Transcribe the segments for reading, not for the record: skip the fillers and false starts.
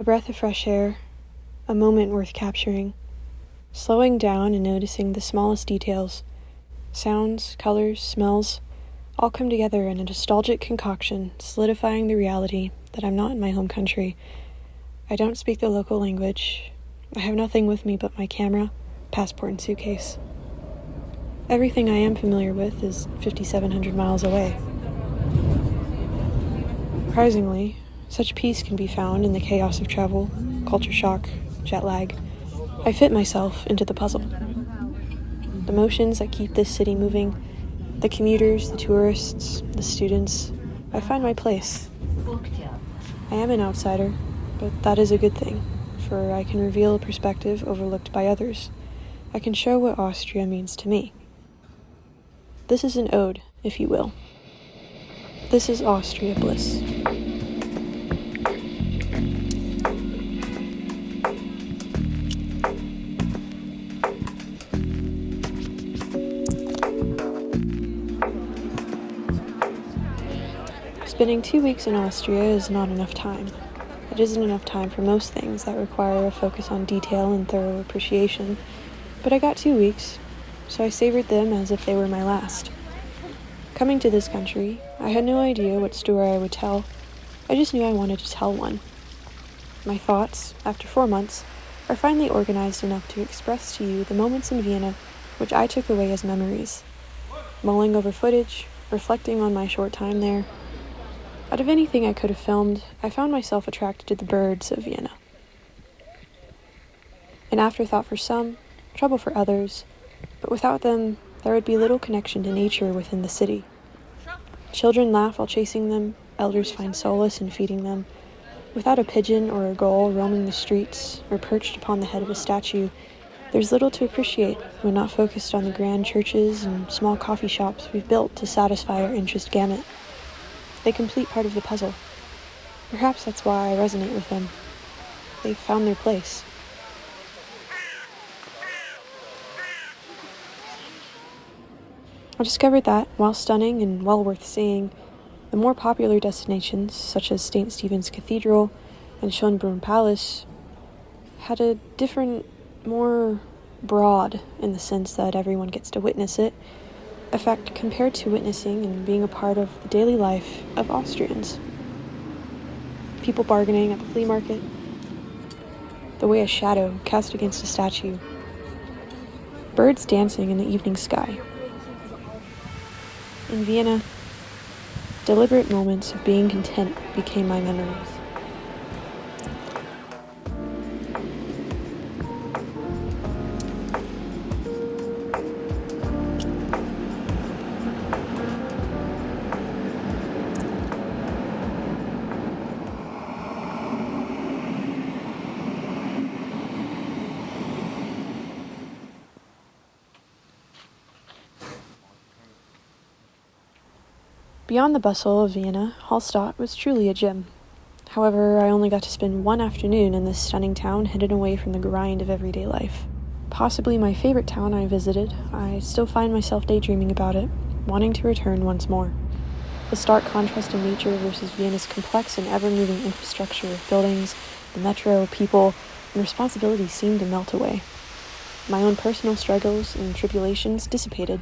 A breath of fresh air, a moment worth capturing, slowing down and noticing the smallest details, sounds, colors, smells, all come together in a nostalgic concoction, solidifying the reality that I'm not in my home country. I don't speak the local language. I have nothing with me but my camera, passport, and suitcase. Everything I am familiar with is 5,700 miles away. Surprisingly, such peace can be found in the chaos of travel, culture shock, jet lag. I fit myself into the puzzle. The motions that keep this city moving, the commuters, the tourists, the students, I find my place. I am an outsider, but that is a good thing, for I can reveal a perspective overlooked by others. I can show what Austria means to me. This is an ode, if you will. This is Austria Bliss. Spending 2 weeks in Austria is not enough time. It isn't enough time for most things that require a focus on detail and thorough appreciation, but I got 2 weeks, so I savored them as if they were my last. Coming to this country, I had no idea what story I would tell. I just knew I wanted to tell one. My thoughts, after 4 months, are finally organized enough to express to you the moments in Vienna which I took away as memories. Mulling over footage, reflecting on my short time there. Out of anything I could have filmed, I found myself attracted to the birds of Vienna. An afterthought for some, trouble for others, but without them, there would be little connection to nature within the city. Children laugh while chasing them, elders find solace in feeding them. Without a pigeon or a gull roaming the streets or perched upon the head of a statue, there's little to appreciate when not focused on the grand churches and small coffee shops we've built to satisfy our interest gamut. They complete part of the puzzle. Perhaps that's why I resonate with them. They've found their place. I discovered that, while stunning and well worth seeing, the more popular destinations, such as St. Stephen's Cathedral and Schönbrunn Palace, had a different, more broad, in the sense that everyone gets to witness it, effect compared to witnessing and being a part of the daily life of Austrians. People bargaining at the flea market, the way a shadow cast against a statue, birds dancing in the evening sky. In Vienna, deliberate moments of being content became my memories. Beyond the bustle of Vienna, Hallstatt was truly a gem. However, I only got to spend one afternoon in this stunning town hidden away from the grind of everyday life. Possibly my favorite town I visited, I still find myself daydreaming about it, wanting to return once more. The stark contrast in nature versus Vienna's complex and ever-moving infrastructure of buildings, the metro, people, and responsibilities seemed to melt away. My own personal struggles and tribulations dissipated.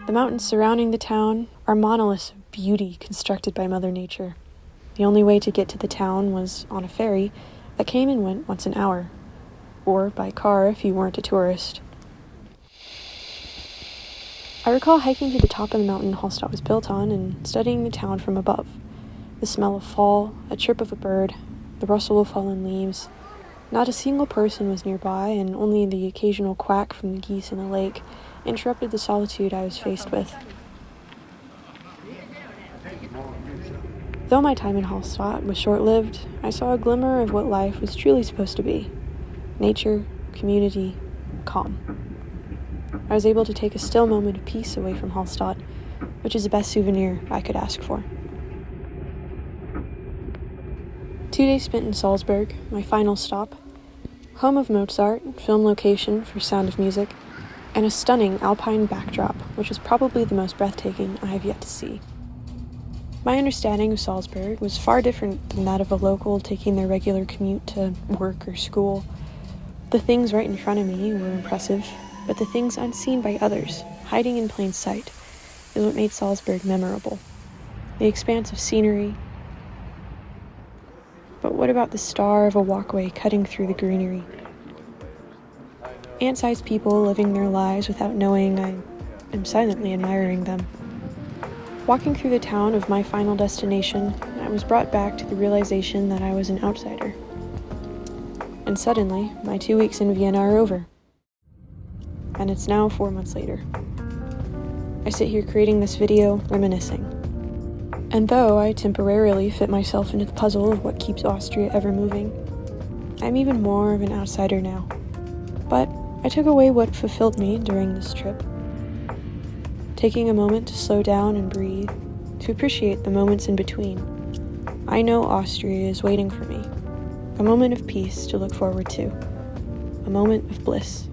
The mountains surrounding the town are monoliths of beauty constructed by Mother Nature. The only way to get to the town was on a ferry that came and went once an hour, or by car if you weren't a tourist. I recall hiking to the top of the mountain Hallstatt was built on and studying the town from above. The smell of fall, a chirp of a bird, the rustle of fallen leaves. Not a single person was nearby, and only the occasional quack from the geese in the lake interrupted the solitude I was faced with. Though my time in Hallstatt was short-lived, I saw a glimmer of what life was truly supposed to be. Nature, community, calm. I was able to take a still moment of peace away from Hallstatt, which is the best souvenir I could ask for. 2 days spent in Salzburg, my final stop, Home of Mozart, film location for Sound of Music, and a stunning alpine backdrop, which is probably the most breathtaking I have yet to see. My understanding of Salzburg was far different than that of a local taking their regular commute to work or school. The things right in front of me were impressive, but the things unseen by others, hiding in plain sight, is what made Salzburg memorable. The expanse of scenery. But what about the star of a walkway cutting through the greenery? Ant-sized people living their lives without knowing I am silently admiring them. Walking through the town of my final destination, I was brought back to the realization that I was an outsider. And suddenly, my 2 weeks in Vienna are over. And it's now 4 months later. I sit here creating this video, reminiscing. And though I temporarily fit myself into the puzzle of what keeps Austria ever moving, I'm even more of an outsider now. But I took away what fulfilled me during this trip. Taking a moment to slow down and breathe, to appreciate the moments in between. I know Austria is waiting for me. A moment of peace to look forward to. A moment of bliss.